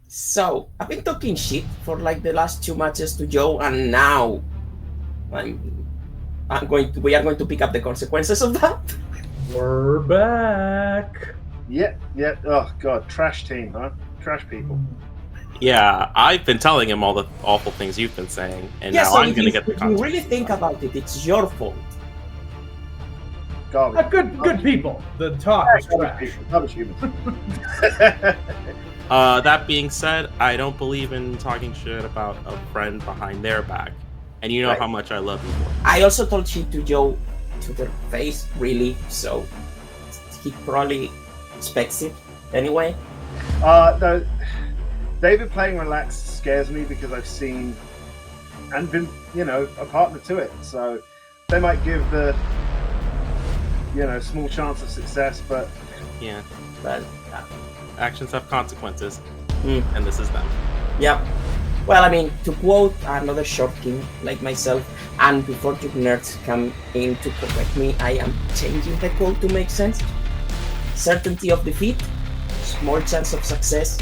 So I've been talking shit for like the last two matches to Joe, and now I'm we are going to pick up the consequences of that. We're back. Yeah. Oh god, trash team, huh? Trash people. Yeah, I've been telling him all the awful things you've been saying, and Yeah, now so I'm going to get the if you really consequences. think about it, it's your fault. Garbage. Good people. The talk is trash. Garbage humans. That being said, I don't believe in talking shit about a friend behind their back, and you know Right. how much I love you for. I also told shit to Joe to their face, really, so he probably expects it anyway. No, David playing relaxed scares me because I've seen and been, a partner to it. So they might give the, small chance of success, but Yeah, But actions have consequences, mm, and this is them. yeah. Well, I mean, to quote another short king like myself, and before you nerds come in to correct me, I am changing the quote to make sense. Certainty of defeat, small chance of success.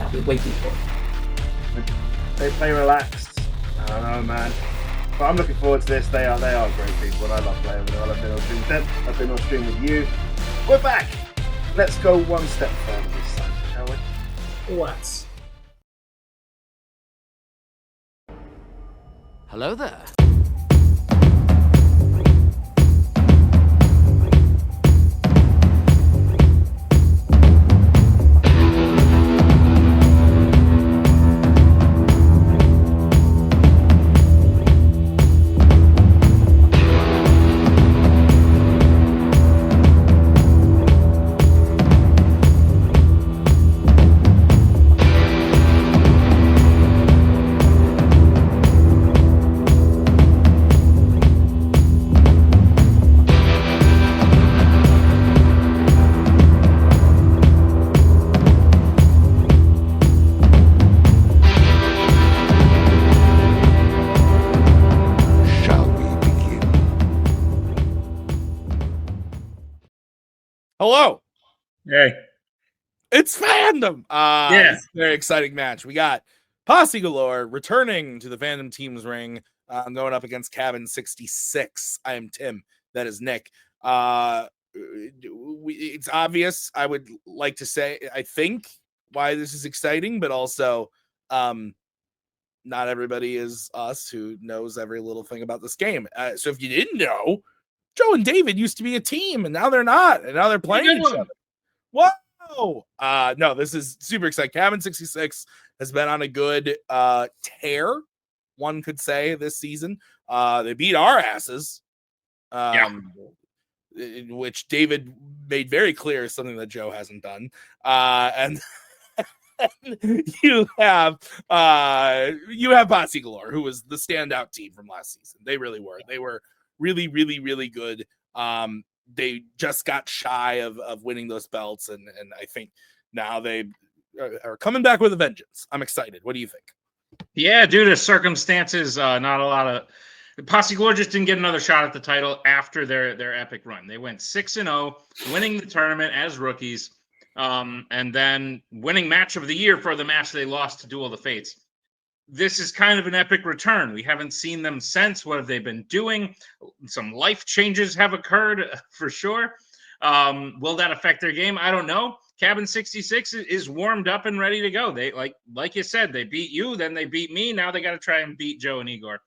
I've been waiting for. they play relaxed. I don't know, man. But I'm looking forward to this. They are great people, and I love playing with them. I've been on stream with them. I've been on stream with you. We're back. Let's go one step further this time, shall we? Let's. Hello there. Shall we begin? Hello, Hey. it's Fandom. Yeah. This is a very exciting match. We got Posse Galore returning to the Fandom Team's ring. I'm going up against Cabin 66. I am Tim. That is Nick. It's obvious. I would like to say, I think, why this is exciting, but also, not everybody is us who knows every little thing about this game. So if you didn't know, Joe and David used to be a team, and now they're not, and now they're playing each other. Whoa! No, this is super exciting. Cabin 66 has been on a good tear, one could say, this season. They beat our asses. Which David made very clear is something that Joe hasn't done. And you have Posse Galore, who was the standout team from last season. They really were. They were really, really, really good. They just got shy of winning those belts, and I think now they are coming back with a vengeance. I'm excited. What do you think? Yeah, due to circumstances, not a lot of Posse Galore just didn't get another shot at the title after their epic run. They went 6-0, winning the tournament as rookies, and then winning match of the year for the match they lost to Duel of the Fates. This is kind of an epic return. We haven't seen them since. What have they been doing? Some life changes have occurred for sure. Will that affect their game? I don't know. Cabin 66 is warmed up and ready to go. They like you said, they beat you, then they beat me. Now they got to try and beat Joe and Igor.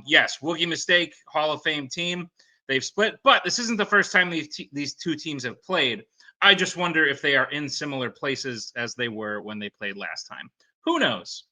Yes, Wookie Mistake, Hall of Fame team. They've split, but this isn't the first time these two teams have played. I just wonder if they are in similar places as they were when they played last time. Who knows?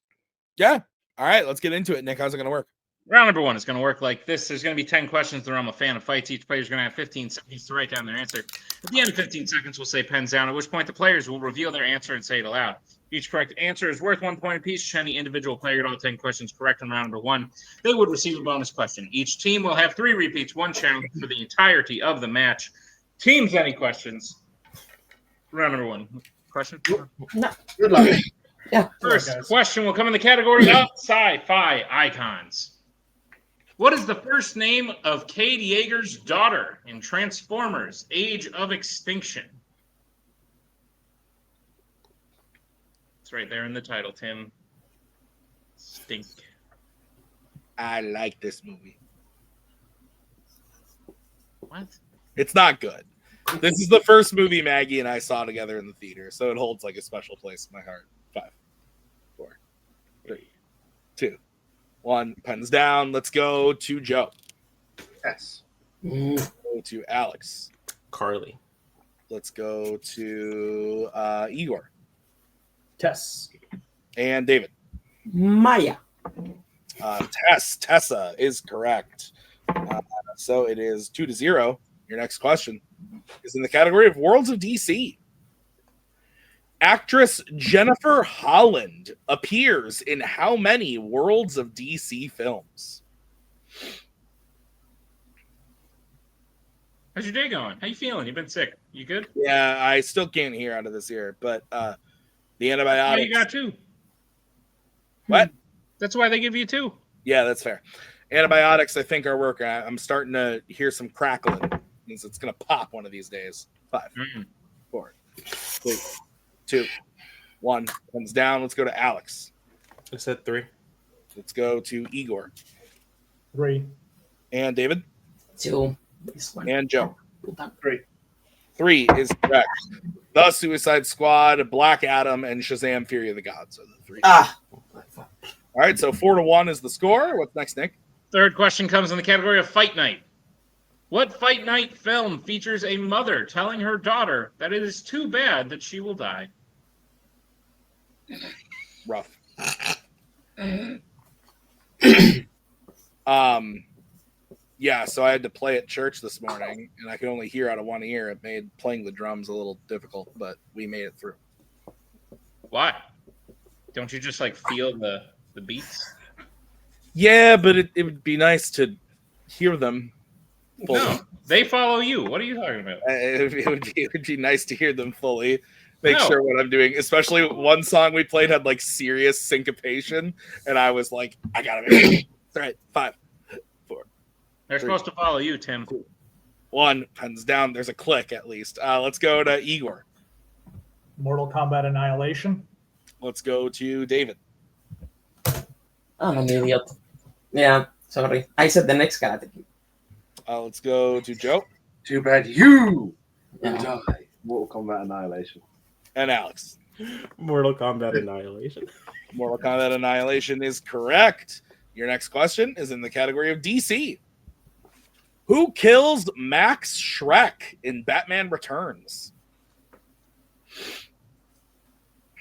Yeah. All right, let's get into it, Nick. How's it going to work? Round number one is going to work like this. There's going to be 10 questions in the realm of Fandom Fights. Each player is going to have 15 seconds to write down their answer. At the end of 15 seconds, we'll say pens down, at which point the players will reveal their answer and say it aloud. Each correct answer is worth 1 point apiece. Should any individual player get all 10 questions correct in round number one, they would receive a bonus question. Each team will have 3 repeats, 1 challenge for the entirety of the match. Teams, any questions? Round number one. Question? No. Good luck. Yeah. First question will come in the category of sci-fi icons. What is the first name of Cade Yeager's daughter in Transformers: Age of Extinction? It's right there in the title, Tim. Stink. I like this movie. What? It's not good. This is the first movie Maggie and I saw together in the theater, so it holds like a special place in my heart. 5, 4, 3, 2, 1. Pens down. Let's go to Joe. Yes. Go to Alex. Carly. Let's go to Igor Tess. and David. Maya. Tessa is correct. So it is 2-0. Your next question is in the category of Worlds of DC. Actress Jennifer Holland appears in how many Worlds of DC films? How's your day going? How you feeling? You been sick? You good? Yeah, I still can't hear out of this ear, but the Oh, antibiotics. you got 2. What? That's why they give you 2. Yeah, that's fair. Antibiotics, I think, are working. I'm starting to hear some crackling. Means it's going to pop one of these days. 5, 4, 3, 2, 1. Comes down. Let's go to Alex. I said 3. Let's go to Igor 3. and David 2. This one. and Joe. 3. 3 is correct. The Suicide Squad, Black Adam, and Shazam: Fury of the Gods are the 3. All right, so 4-1 is the score. What's next, Nick? Third question comes in the category of Fight Night. What Fight Night film features a mother telling her daughter that it is too bad that she will die? Rough. Yeah, so I had to play at church this morning, and I could only hear out of one ear. It made playing the drums a little difficult, but we made it through. Why? Don't you just like feel the beats? Yeah, but it would be nice to hear them fully. No, they follow you. What are you talking about? It would be nice to hear them fully. Make No. sure what I'm doing, especially one song we played had like serious syncopation, and I was like, I gotta make it. All right, 5, 4, They're 3, supposed to follow you, Tim. 1. Pens down. There's a click at least. Let's go to Igor. Mortal Kombat Annihilation. Let's go to David. I'm an idiot. Yeah, sorry. I said the next category. Let's go to Joe Too bad you will Yeah. die. Mortal Kombat Annihilation. and Alex. Mortal Kombat Annihilation. Mortal Kombat Annihilation is correct. Your next question is in the category of DC. Who kills Max Schreck in Batman Returns?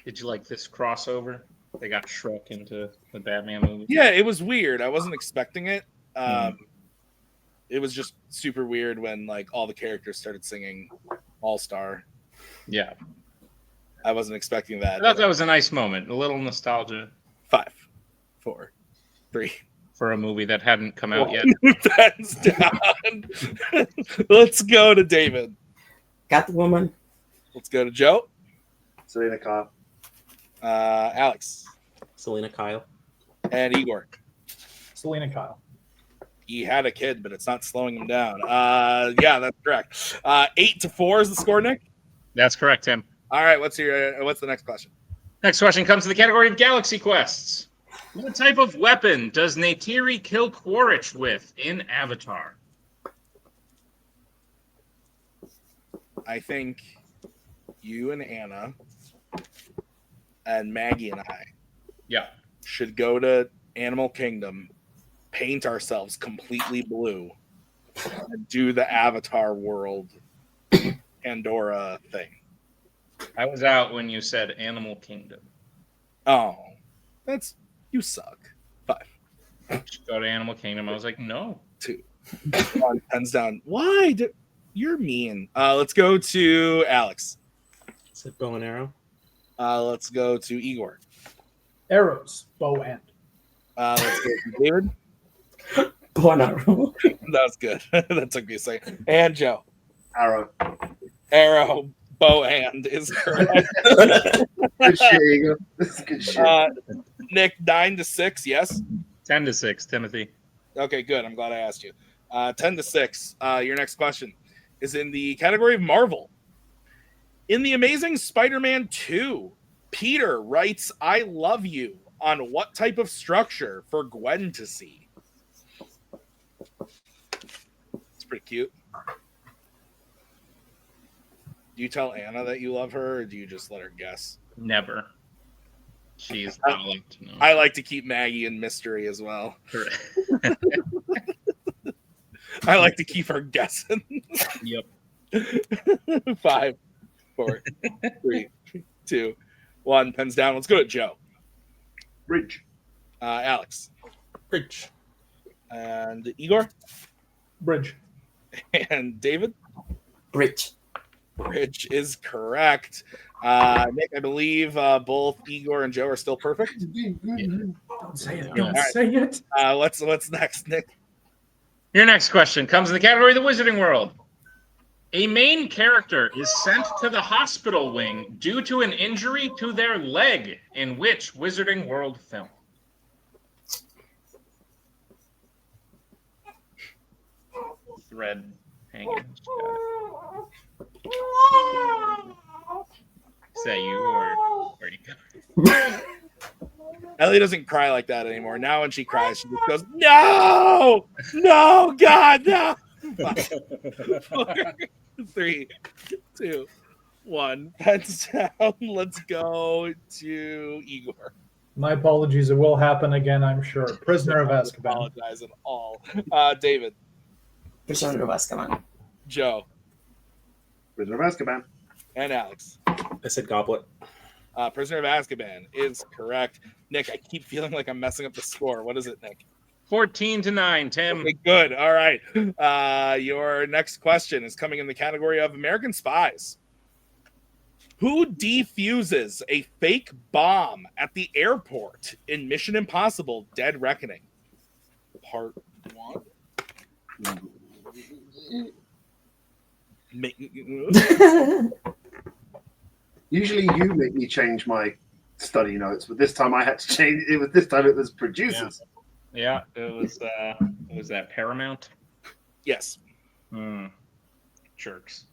Did you like this crossover? They got Shrek into the Batman movie. Yeah, it was weird. I wasn't expecting it. It was just super weird when like all the characters started singing All Star. Yeah. I wasn't expecting that. I thought that was a nice moment. A little nostalgia 5, 4, 3. for a movie that hadn't come out yet. Pens down. Let's go to David. Catwoman. Let's go to Joe. Selena Kyle. Alex Selena Kyle. and Igor. Selena Kyle. He had a kid, but it's not slowing him down. Yeah, that's correct. 8-4 is the score, Nick. That's correct, Tim. All right, what's the next question? Next question comes to the category of Galaxy Quests. What type of weapon does Neytiri kill Quaritch with in Avatar? I think you and Anna and Maggie and I Yeah. should go to Animal Kingdom, paint ourselves completely blue, and do the Avatar world Pandora thing. I was out when you said Animal Kingdom. Oh, you suck. 5, Should go to Animal Kingdom. I was like, no. 2. Pens down. Why? You're mean. Let's go to Alex. Is it bow and arrow? Let's go to Igor. Arrows. Bow and. Let's go to David. Bonaro. That was good. That took me a second. And Joe. Arrow. Arrow, bow, hand is correct. Good shit, Eagle. This is good shit. Nick, 9-6, yes? 10-6, Timothy. Okay, good. I'm glad I asked you. 10-6. Your next question is in the category of Marvel. In The Amazing Spider-Man 2, Peter writes, I love you on what type of structure for Gwen to see? It's pretty cute. Do you tell Anna that you love her, or do you just let her guess? Never. She's not allowed to know. I like to keep Maggie in mystery as well. I like to keep her guessing. Yep. 5, 4, 3, 2, 1. Pens down. Let's go to Joe. Bridge. Alex. Bridge. And Igor. Bridge. And David. Bridge. Bridge is correct. Nick, I believe both Igor and Joe are still perfect. Don't say it. Yeah. Don't All right. say it. What's next, Nick? Your next question comes in the category of the Wizarding World. A main character is sent to the hospital wing due to an injury to their leg in which Wizarding World film? Thread hanging. Is that you or where'd he go? Ellie doesn't cry like that anymore. Now when she cries, she just goes, no, God, no. 5, 4, 3, 2, 1. Pens down. Let's go to Igor. My apologies. It will happen again, I'm sure. Prisoner of Azkaban. Apologize at all. David. Prisoner of Azkaban. Joe. Prisoner of Azkaban. And Alex. I said Goblet. Prisoner of Azkaban is correct. Nick, I keep feeling like I'm messing up the score. What is it, Nick? 14-9, Tim. Okay, good. All right. Your next question is coming in the category of American Spies. Who defuses a fake bomb at the airport in Mission Impossible Dead Reckoning? Part 1. Usually you make me change my study notes, but this time I had to change it. This time it was producers. Yeah, it was that Paramount? Yes. Jerks.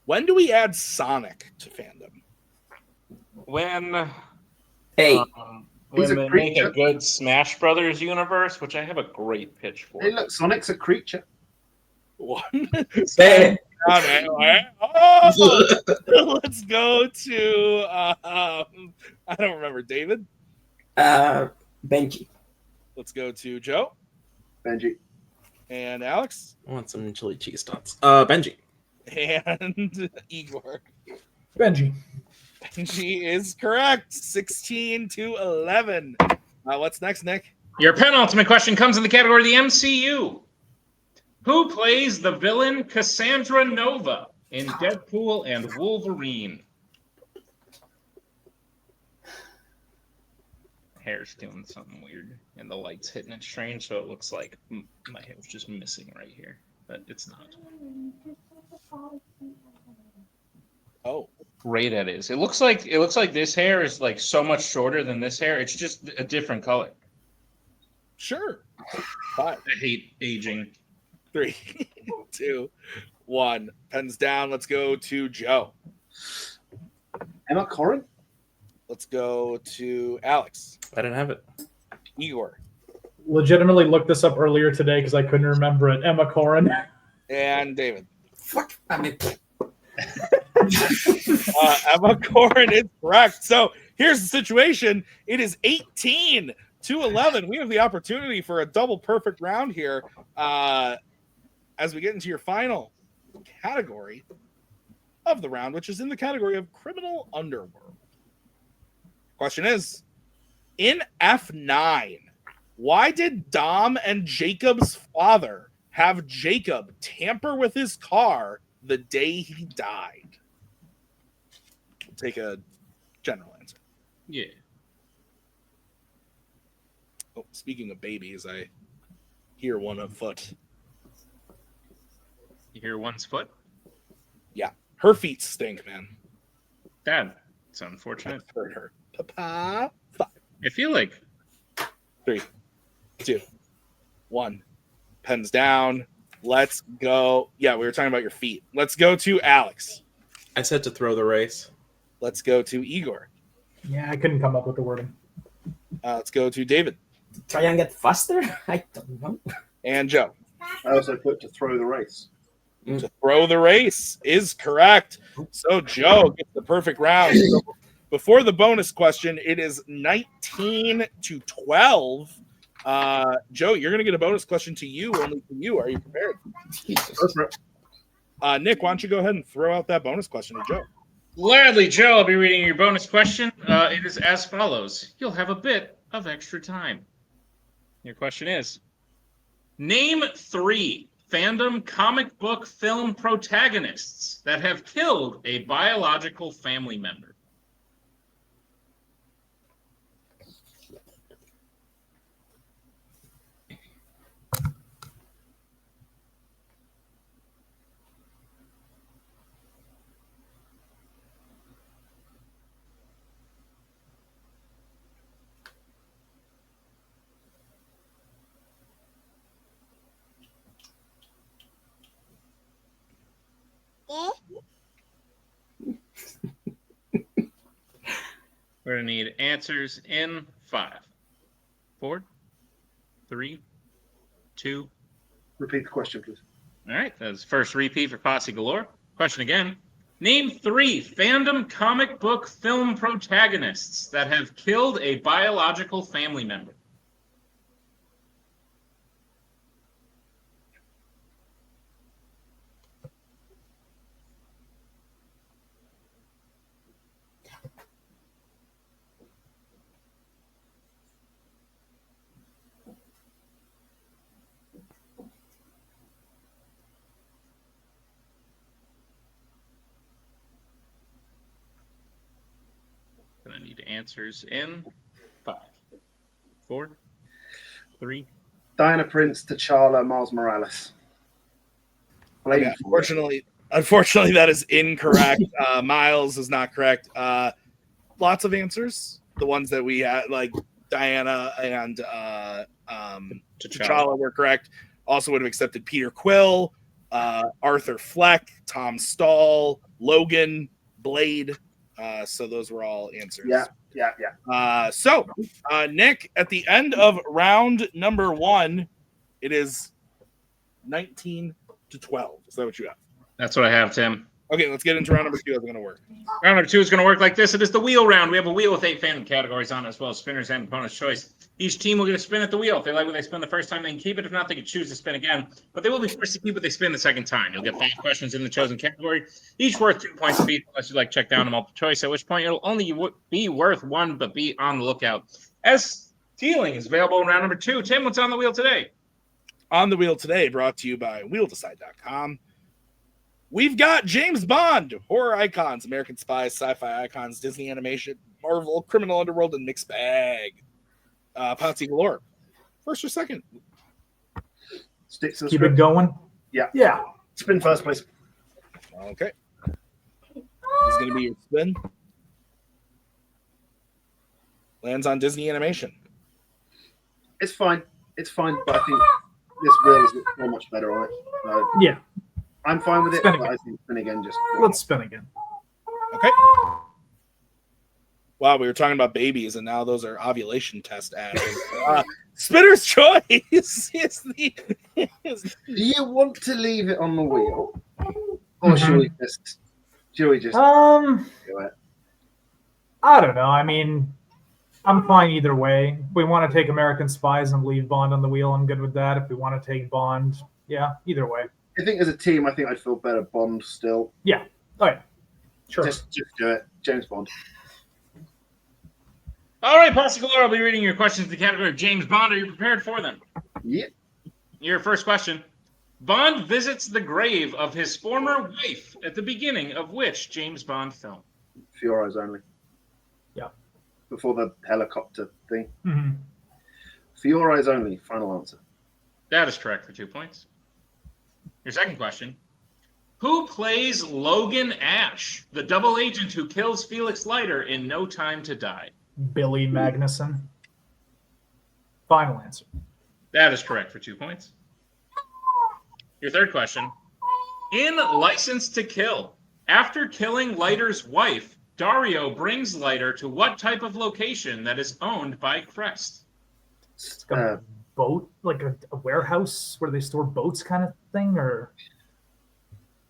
When do we add Sonic to fandom? When Hey, He's when a they make creature. a good Smash Brothers universe, which I have a great pitch for. Hey, look, Sonic's a creature. One. hey. Oh, let's go to I don't remember. David. Benji. Let's go to Joe Benji. and Alex I want some chili cheese dots. Benji. and Igor. Benji. Benji is correct. 16-11. What's next, Nick? Your penultimate question comes in the category of the MCU. Who plays the villain Cassandra Nova in Deadpool and Wolverine? Hair's doing something weird, and the light's hitting it strange, so it looks like my hair's just missing right here, but it's not. Oh, Great it is. It looks like this hair is like so much shorter than this hair. It's just a different color. sure. 5, I hate aging. 3, 2, 1. Pens down. Let's go to Joe. Emma Corrin. Let's go to Alex. I didn't have it. Igor. Legitimately looked this up earlier today because I couldn't remember it. Emma Corrin. And David. Fuck. I mean, Emma Corrin is correct. So here's the situation. It is 18-11. We have the opportunity for a double perfect round here as we get into your final category of the round, which is in the category of criminal underworld. Question is, in F9, why did Dom and Jacob's father have Jacob tamper with his car the day he died? Take a general answer. Yeah. Oh, speaking of babies, I hear one afoot. You hear one's foot? Her feet stink, man. Dad. It's unfortunate. I've heard her. Papa. 5, I feel like 3, 2, 1. Pens down. Let's go. Yeah, we were talking about your feet. Let's go to Alex. I said to throw the race. Let's go to Igor. Yeah, I couldn't come up with the wording. Let's go to David Try and get faster? I don't know. and Joe. I also put to throw the race. To throw the race is correct. So Joe gets the perfect round. So before the bonus question, it is 19 to 12. Joe, you're going to get a bonus question to you, only to you. Are you prepared? Jesus. Nick, why don't you go ahead and throw out that bonus question to Joe? Gladly, Joe. I'll be reading your bonus question. It is as follows. You'll have a bit of extra time. Your question is, name 3 fandom comic book film protagonists that have killed a biological family member. We're going to need answers in 5, 4, 3, 2. Repeat the question, please. All right, that's first repeat for Posse Galore. Question again. Name 3 fandom comic book film protagonists that have killed a biological family member. Gonna need answers in 5, 4, 3. Diana Prince, T'Challa, Miles Morales. Blade. Okay, unfortunately, that is incorrect. Miles is not correct. Lots of answers. The ones that we had, like Diana and T'Challa, were correct. Also would have accepted Peter Quill, Arthur Fleck, Tom Stahl, Logan, Blade. So those were all answers. Yeah. So, Nick, at the end of round number 1, it is 19 to 12. Is that what you have? That's what I have, Tim. Okay, let's get into round number 2. How's it going to work? Round number 2 is going to work like this. It is the wheel round. We have a wheel with 8 fandom categories on it, as well as spinners and opponent's choice. Each team will get a spin at the wheel. If they like what they spin the first time, they can keep it. If not, they can choose to spin again. But they will be forced to keep what they spin the second time. You'll get 5 questions in the chosen category, each worth 2 points apiece, unless you like check down to multiple choice, at which point it'll only be worth 1, but be on the lookout. As stealing is available in round number 2. Tim, what's on the wheel today? On the wheel today, brought to you by WheelDecide.com. We've got James Bond, horror icons, American spies, sci-fi icons, Disney animation, Marvel, criminal underworld, and mixed bag. Posse Galore. First or second? Sticks to the Keep script. it going. Yeah. Spin first, please. Okay. This is going to be your spin. Lands on Disney animation. It's fine. But I think this wheel is so much better on it. Yeah, I'm fine with it. Spin But again. I think spin again. Just let's spin again. Okay. Wow, we were talking about babies, and now those are ovulation test ads. Spinner's choice is the. Do you want to leave it on the wheel, or should we just? Do it? I don't know. I mean, I'm fine either way. If we want to take American Spies and leave Bond on the wheel, I'm good with that. If we want to take Bond, yeah, either way. I think as a team, I think I'd feel better Bond still. Yeah. Oh yeah. Sure. Just do it, James Bond. All right, Posse Galore, I'll be reading your questions in the category of James Bond. Are you prepared for them? Yeah. Your first question. Bond visits the grave of his former wife at the beginning of which James Bond film? For your eyes only. Yeah. Before the helicopter thing. Mm-hmm. For your eyes only. Final answer. That is correct for 2 points. Your second question. Who plays Logan Ash, the double agent who kills Felix Leiter in No Time to Die? Billy Magnuson. Final answer. That is correct for 2 points. Your third question. In License to Kill, after killing Leiter's wife, Dario brings Lighter to what type of location that is owned by Crest? It's like a boat, like a warehouse where they store boats, kind of thing, or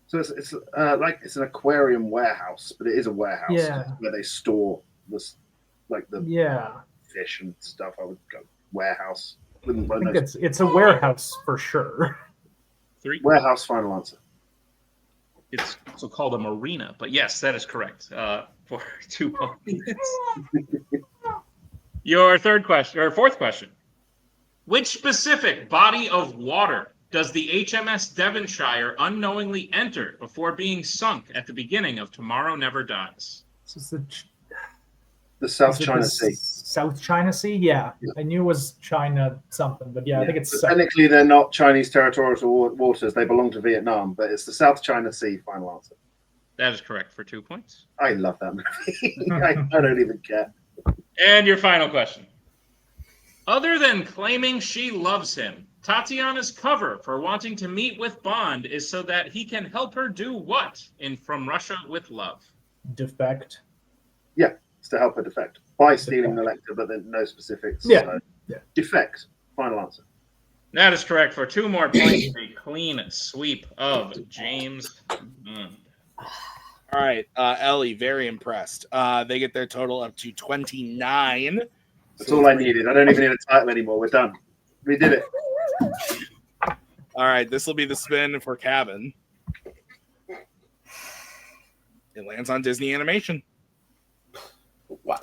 So it's like it's an aquarium warehouse, but it is a warehouse Yeah. where they store this, like the yeah. fish and stuff. I would go warehouse. Wouldn't I think know. it's a warehouse for sure. 3. Warehouse. Final answer. It's also called a marina, but yes, that is correct. For 2 points. Your fourth question. Which specific body of water does the HMS Devonshire unknowingly enter before being sunk at the beginning of Tomorrow Never Dies? This is The South is it China the Sea. South China Sea? Yeah. I knew it was China something, but I think it's But South. technically, they're not Chinese territorial waters. They belong to Vietnam, but it's the South China Sea. Final answer. That is correct for 2 points. I love that movie. I don't even care. And your final question. Other than claiming she loves him, Tatiana's cover for wanting to meet with Bond is so that he can help her do what in From Russia with Love? Defect. Yeah, it's to help her defect by stealing the lector, but then no specifics. Yeah. So. Yeah. Defect. Final answer. That is correct for 2 more points. A clean sweep of James Bond. All right, Ellie, very impressed. They get their total up to 29. That's all I needed. I don't even need a title anymore. We're done. We did it. All right, this will be the spin for Cabin. It lands on Disney Animation.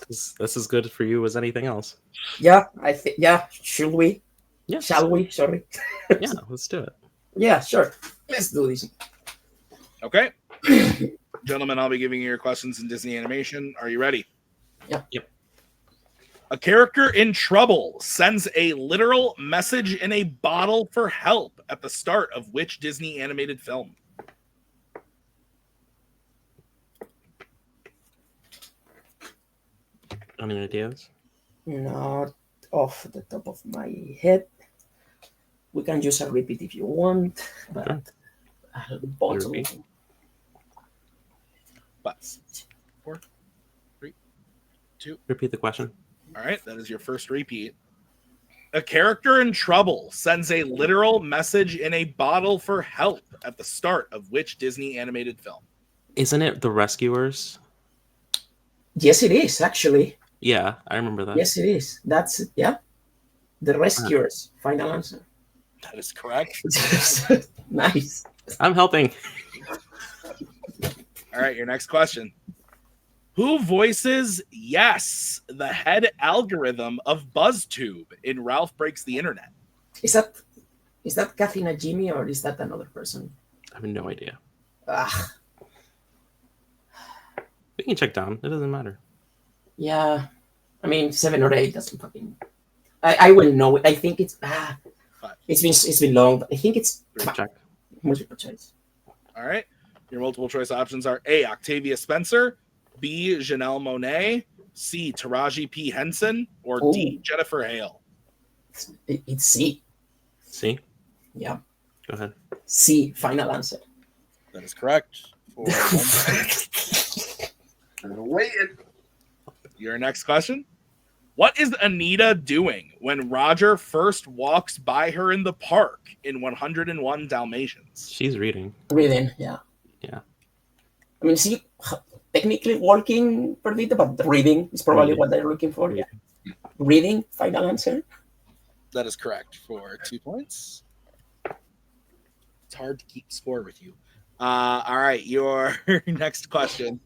This is as good for you as anything else. Yeah, I think. Yeah, should we? Yes. Shall we? Sorry. Yeah, let's do it. Yeah, sure. Let's do this. Okay. Gentlemen, I'll be giving you your questions in Disney Animation. Are you ready? Yeah. Yep. A character in trouble sends a literal message in a bottle for help at the start of which Disney animated film? Any ideas? Not off the top of my head. We can use a repeat if you want, but bottle. Repeat. But 4, 3, 2. Repeat the question. All right, that is your first repeat. A character in trouble sends a literal message in a bottle for help at the start of which Disney animated film? Isn't it The Rescuers? Yes, it is actually. Yeah, I remember that. Yes, it is. That's The Rescuers. Final answer. That is correct. Nice. I'm helping. All right, your next question. Who voices Yes, the head algorithm of BuzzTube in Ralph Breaks the Internet? Is that Kathy Najimy or is that another person? I have no idea. Ah, We can check down. It doesn't matter. yeah. I mean, 7 or 8 doesn't fucking. I will know it. I think it's it's been long. But I think it's Check. multiple choice. All right. Your multiple choice options are A, Octavia Spencer, B, Janelle Monáe, C, Taraji P. Henson, or D, Jennifer Hale. It's C. See? Yeah. Go ahead. C. Final answer. That is correct. Waited. Your next question. What is Anita doing when Roger first walks by her in the park in 101 Dalmatians? She's reading. Reading. Yeah. Yeah. I mean, see, technically walking, Perdita, but reading is probably what they're looking for. Yeah. Reading. Final answer. That is correct for 2 points. It's hard to keep score with you. All right, your next question.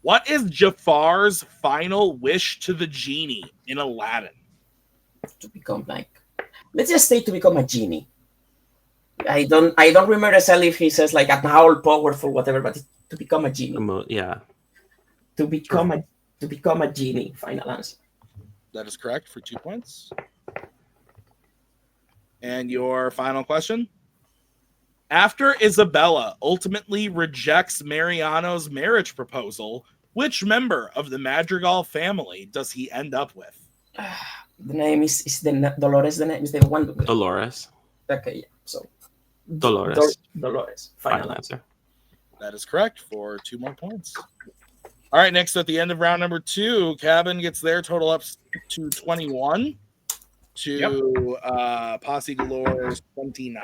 What is Jafar's final wish to the genie in Aladdin? To become let's just say to become a genie. I don't remember exactly if he says like an all powerful whatever, but to become a genie. Yeah. To become a genie. Final answer. That is correct for 2 points. And your final question. After Isabella ultimately rejects Mariano's marriage proposal, which member of the Madrigal family does he end up with? The name is the Dolores. The name is the one. Dolores. Okay, yeah. So Dolores. Dolores. Final Final answer. answer. That is correct for 2 more points. All right, next at the end of round number 2, Cabin gets their total up to 21 to Posse Galore's 29.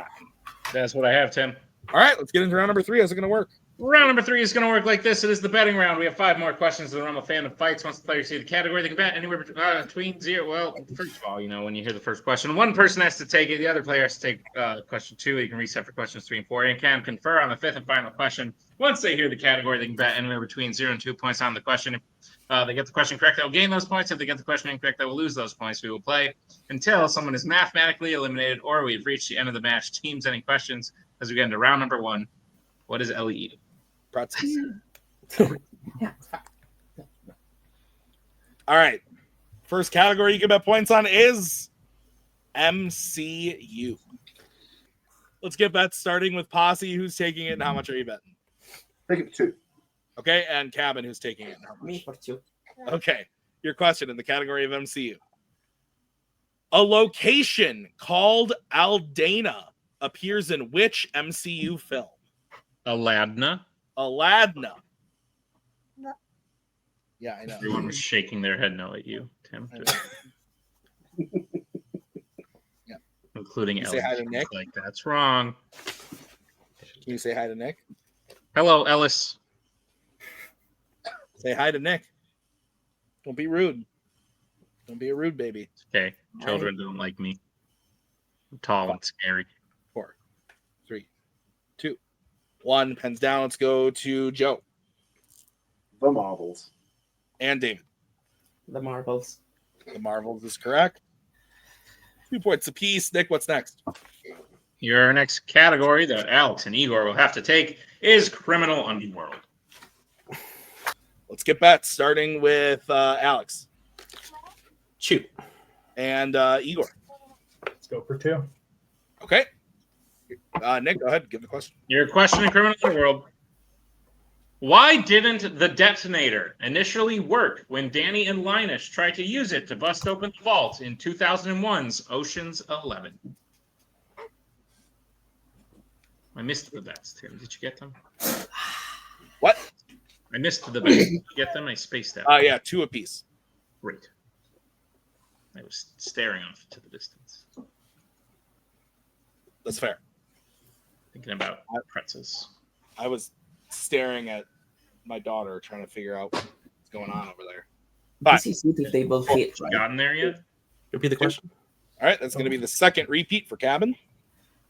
That's what I have, Tim. All right, let's get into round number 3. How's it going to work? Round number 3 is going to work like this. It is the betting round. We have 5 more questions in the realm of Fandom Fights. Once the players see the category, they can bet anywhere between 0. Well, first of all, when you hear the first question, one person has to take it. The other player has to take question 2. You can reset for questions 3 and 4 and can confer on the 5th and final question. Once they hear the category, they can bet anywhere between 0 and 2 points on the question. If they get the question correct, they'll gain those points. If they get the question incorrect, they will lose those points. We will play until someone is mathematically eliminated or we've reached the end of the match. Teams, any questions as we get into round number 1? What is Ellie eating? Yeah. All right. First category you can bet points on is MCU. Let's get bets starting with Posse. Who's taking it and how much are you betting? Take it 2. Okay, and Cabin, who's taking it and how much? Me for 2. Okay, your question in the category of MCU. A location called Aldana appears in which MCU film? Aladna. Aladna. Yeah, I know. Everyone was shaking their head no at you, Tim. Yeah. Including Say hi to Ellis. Nick. Like, that's wrong. Can you say hi to Nick? Hello, Ellis. Say hi to Nick. Don't be rude. Don't be a rude baby. Okay. Children don't like me. I'm tall and scary. 4, 3, 2, 1. Pens down. Let's go to Joe The Marvels. and David. The Marvels. The Marvels is correct. 2 points apiece. Nick, what's next? Your next category that Alex and Igor will have to take is Criminal Underworld. Let's get bets, starting with Alex. Shoot. And Igor. Let's go for 2. Okay. Nick, go ahead. Give the question. Your question in Criminal Underworld. Why didn't the detonator initially work when Danny and Linus tried to use it to bust open the vault in 2001's Ocean's 11? I missed the bets, Tim. Did you get them? What? I missed the bets. Did you get them? I spaced out. Yeah, 2 apiece. Great. I was staring off to the distance, That's fair. thinking about pretzels. I was staring at my daughter trying to figure out what's going on over there. This is it if they both hit, right? Gotten there yet? Repeat the question. All right, that's going to be the second repeat for Cabin.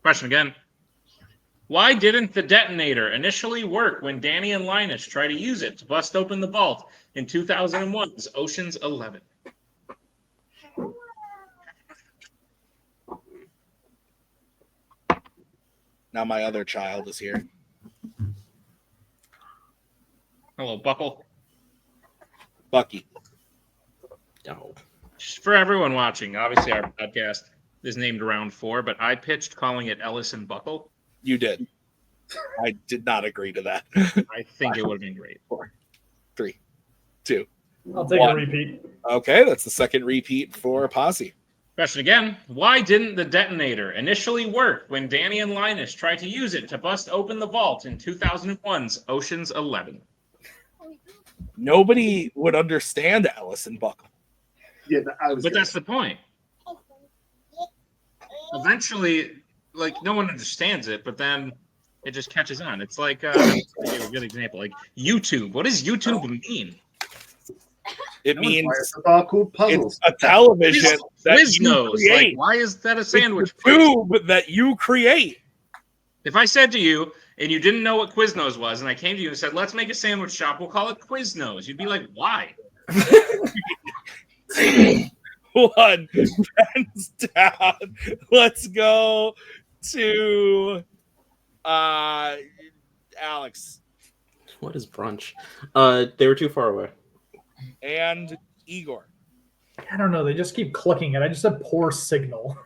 Question again. Why didn't the detonator initially work when Danny and Linus tried to use it to bust open the vault in 2001's Ocean's 11? Now my other child is here. Hello, Buckle. Bucky. No. Just for everyone watching, obviously our podcast is named Round 4, but I pitched calling it Ellis and Buckle. You did. I did not agree to that. I think it would have been great. 4, 3, 2. I'll take 1. a repeat. Okay, that's the second repeat for Posse. Question again. Why didn't the detonator initially work when Danny and Linus tried to use it to bust open the vault in 2001's Ocean's 11? Nobody would understand Alice and Buckle. Yeah, But that's the point. Eventually, like, no one understands it, but then it just catches on. It's like, I'll give you a good example, like YouTube. What does YouTube mean? It means it's a bar called Puzzles. it's a television that you Quiznos. Like, create. why is that a sandwich? It's a tube that you create. If I said to you, and you didn't know what Quiznos was, and I came to you and said, let's make a sandwich shop, we'll call it Quiznos. You'd be like, why? 1 hands down. Let's go to Alex What is brunch? They were too far away. and Igor. I don't know. They just keep clicking it. I just have poor signal.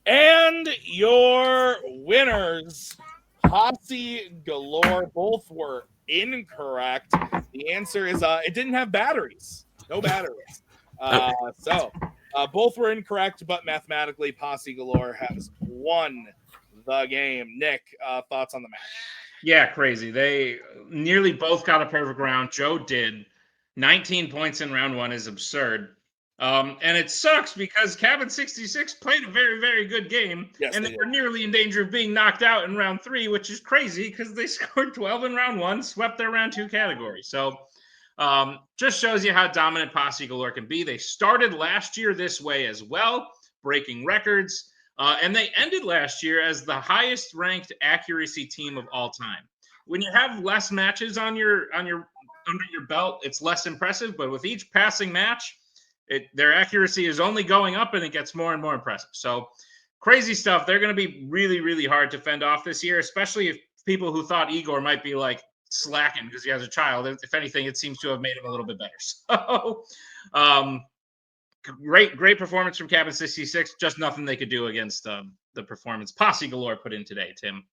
And your winners, Posse Galore, both were incorrect. The answer is it didn't have batteries. No batteries. So both were incorrect, but mathematically, Posse Galore has won the game. Nick, thoughts on the match? Yeah, crazy. They nearly both got a perfect round. Joe did. 19 points in round one is absurd. And it sucks because Cabin 66 played a very, very good game. Yes, and they they were nearly in danger of being knocked out in round three, which is crazy because they scored 12 in round one, swept their round two category. So just shows you how dominant Posse Galore can be. They started last year this way as well, breaking records. And they ended last year as the highest ranked accuracy team of all time. When you have less matches on your under your belt, it's less impressive. But with each passing match, their accuracy is only going up, and it gets more and more impressive. So crazy stuff. They're going to be really, really hard to fend off this year, especially if people who thought Igor might be like slacking because he has a child. If anything, it seems to have made him a little bit better. So great performance from Cabin 66. Just nothing they could do against the performance Posse Galore put in today, Tim.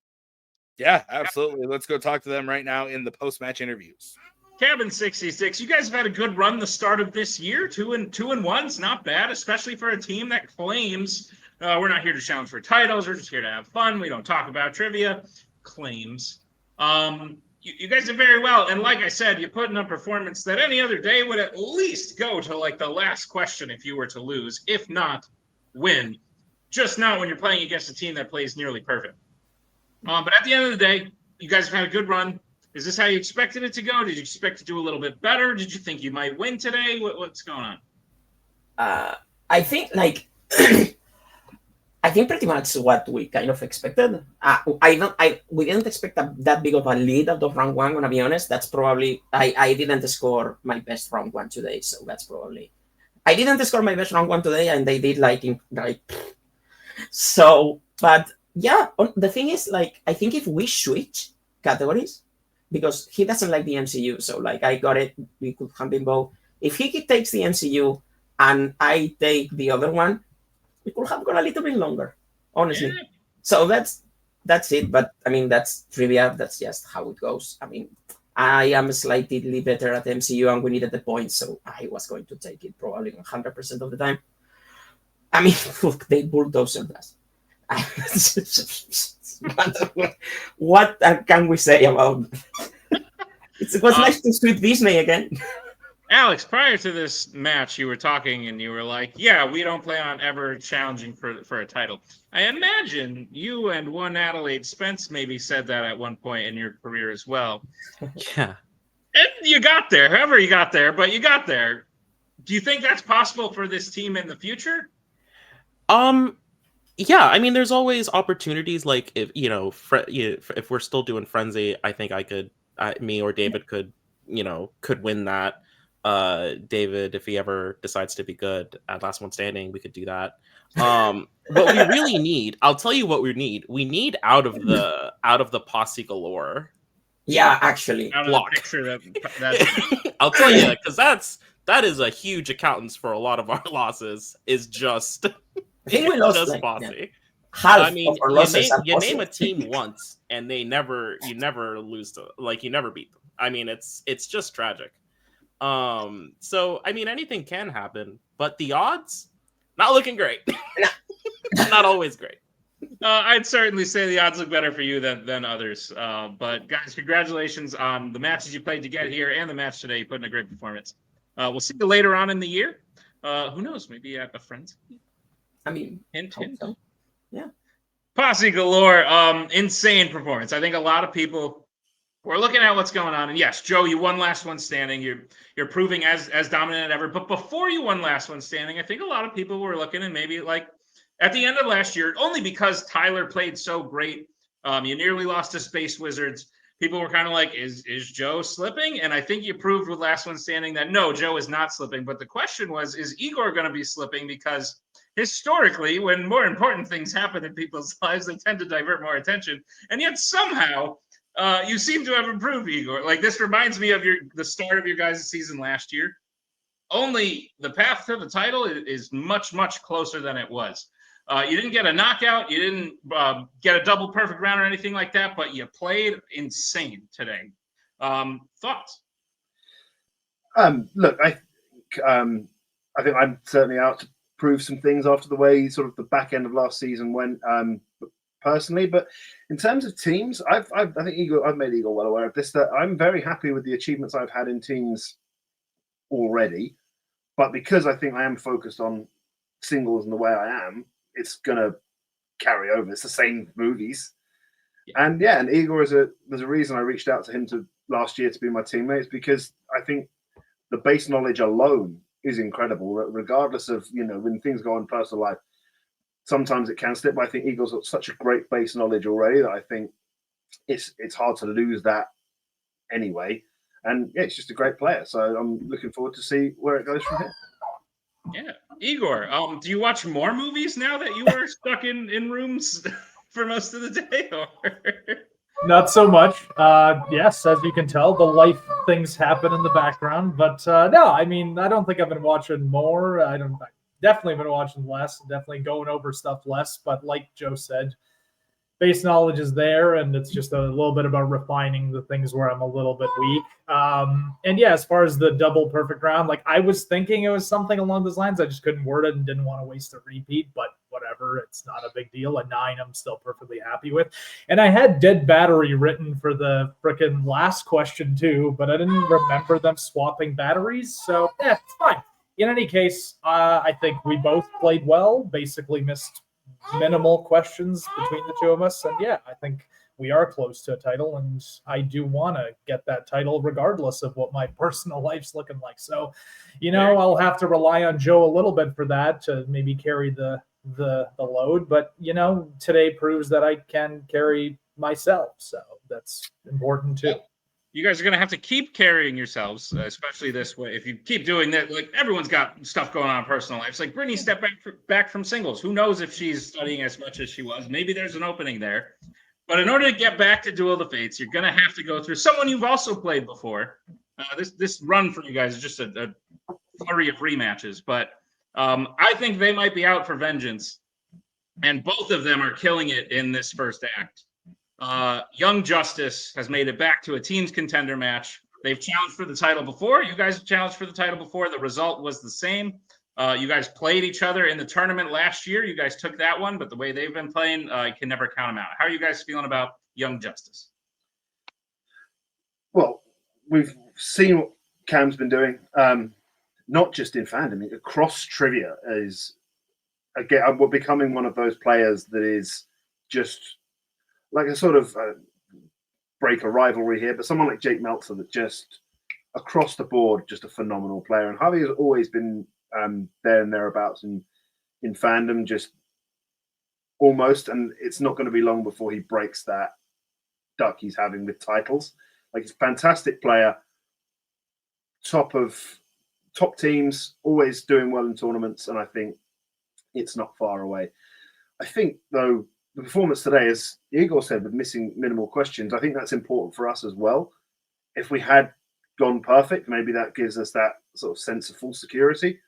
Yeah, absolutely. Let's go talk to them right now in the post-match interviews. Cabin 66, you guys have had a good run the start of this year. 2-1, it's not bad, especially for a team that claims we're not here to challenge for titles. We're just here to have fun. We don't talk about trivia. Claims. You guys did very well. And like I said, you put in a performance that any other day would at least go to like the last question if you were to lose, if not win. Just not when you're playing against a team that plays nearly perfect. But at the end of the day, you guys have had a good run. Is this how you expected it to go? Did you expect to do a little bit better? Did you think you might win today? What's going on? I think like I think pretty much what we kind of expected. We didn't expect that big of a lead out of round one. Gonna be honest, that's probably I didn't score my best round one today, so that's probably I didn't score my best round one today, and they did like so. But yeah, the thing is like I think if we switch categories, because he doesn't like the MCU, so like I got it, we could have been both. If he takes the MCU and I take the other one, we could have gone a little bit longer, honestly. Yeah. So that's it. But I mean, that's trivia. That's just how it goes. I mean, I am slightly better at MCU, and we needed the points, so I was going to take it probably 100% of the time. I mean, look, they bulldozered us. What can we say about it? It was nice to sweep Disney again. Alex, prior to this match, you were talking and you were like, yeah, we don't plan on ever challenging for a title. I imagine you and one Adelaide Spence maybe said that at one point in your career as well. Yeah. And you got there, however you got there, but you got there. Do you think that's possible for this team in the future? Yeah, I mean, there's always opportunities. Like if we're still doing Frenzy, I think me or David could win that. David, if he ever decides to be good at Last One Standing, we could do that. What we really need, I'll tell you what we need. We need out of the Posse Galore. Yeah, actually, out of the picture that I'll tell you, because that is a huge accountants for a lot of our losses. Is just. I think we lost just Posse. Yeah. Half I mean, of our losses you name a team once, and you never lose to, like, you never beat them. I mean, it's just tragic. So I mean, anything can happen, but the odds not looking great. Not always great. I'd certainly say the odds look better for you than others. But guys, congratulations on the matches you played to get here and the match today. You put in a great performance. We'll see you later on in the year. Who knows? Maybe at a friend's. I mean, hint. So. Yeah. Posse Galore, insane performance. I think a lot of people were looking at what's going on. And yes, Joe, you won Last One Standing. You're proving as dominant as ever. But before you won Last One Standing, I think a lot of people were looking and maybe like at the end of last year, only because Tyler played so great. You nearly lost to Space Wizards. People were kind of like, is Joe slipping? And I think you proved with Last One Standing that no, Joe is not slipping. But the question was, is Igor going to be slipping? Because historically, when more important things happen in people's lives, they tend to divert more attention. And yet somehow you seem to have improved, Igor. Like, this reminds me of the start of your guys' season last year. Only the path to the title is much, much closer than it was. You didn't get a knockout. You didn't get a double perfect round or anything like that, but you played insane today. Thoughts? Look, I think I'm certainly out to prove some things after the way sort of the back end of last season went. personally. But in terms of teams, I think Igor, I've made Igor well aware of this, that I'm very happy with the achievements I've had in teams already. But because I think I am focused on singles and the way I am, it's gonna carry over. It's the same movies. Yeah. And Igor there's a reason I reached out to him last year to be my teammate, because I think the base knowledge alone is incredible, regardless of, when things go on in personal life. Sometimes it can slip, but I think Igor's got such a great base knowledge already that I think it's hard to lose that anyway. And yeah, it's just a great player. So I'm looking forward to see where it goes from here. Yeah. Igor, do you watch more movies now that you are stuck in rooms for most of the day? Or Not so much. Yes, as you can tell, the life things happen in the background. But no, I mean, I don't think I've been watching more. I definitely been watching less. Definitely going over stuff less. But like Joe said, base knowledge is there, and it's just a little bit about refining the things where I'm a little bit weak. And yeah, as far as the double perfect round, like I was thinking it was something along those lines. I just couldn't word it and didn't want to waste a repeat, but whatever, it's not a big deal. A 9 I'm still perfectly happy with. And I had dead battery written for the frickin' last question too, but I didn't remember them swapping batteries, so yeah, it's fine. In any case, I think we both played well, basically missed minimal questions between the two of us, and yeah, I think we are close to a title, and I do want to get that title regardless of what my personal life's looking like. So, I'll have to rely on Joe a little bit for that to maybe carry the load, but today proves that I can carry myself, so that's important too. you guys are going to have to keep carrying yourselves, especially this way. If you keep doing that, like everyone's got stuff going on in personal lives. Like Brittany stepped back from singles. Who knows if she's studying as much as she was? Maybe there's an opening there. But in order to get back to Duel of the Fates, you're going to have to go through someone you've also played before. This run for you guys is just a flurry of rematches. But I think they might be out for vengeance. And both of them are killing it in this first act. Young Justice has made it back to a team's contender match. They've challenged for the title before. You guys have challenged for the title before. The result was the same. You guys played each other in the tournament last year. You guys took that one, but the way they've been playing, you can never count them out. How are you guys feeling about Young Justice? Well, we've seen what Cam's been doing, not just in fandom, across trivia. Is again, we're becoming one of those players that is just like a sort of break a rivalry here, but someone like Jake Meltzer that just across the board, just a phenomenal player. And Javi has always been there and thereabouts in fandom, just almost. And it's not going to be long before he breaks that duck he's having with titles. Like, he's a fantastic player, top teams, always doing well in tournaments. And I think it's not far away. I think, though, the performance today, as Igor said, with missing minimal questions, I think that's important for us as well. If we had gone perfect, maybe that gives us that sort of sense of full security.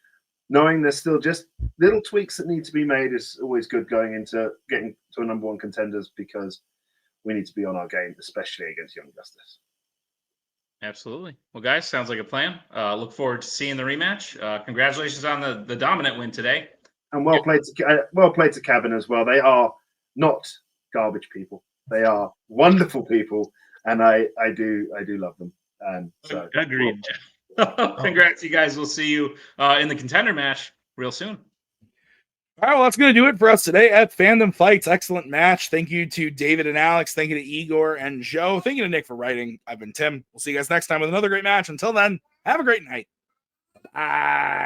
Knowing there's still just little tweaks that need to be made is always good going into getting to a number one contenders, because we need to be on our game, especially against Young Justice. Absolutely. Well, guys, sounds like a plan. Look forward to seeing the rematch. Congratulations on the dominant win today. And well played to Cabin as well. They are not garbage people. They are wonderful people, and I do love them. So agreed. Congrats, you guys. We'll see you in the contender match real soon. All right, well, that's going to do it for us today at Fandom Fights. Excellent match. Thank you to David and Alex. Thank you to Igor and Joe. Thank you to Nick for writing. I've been Tim. We'll see you guys next time with another great match. Until then, have a great night. Bye.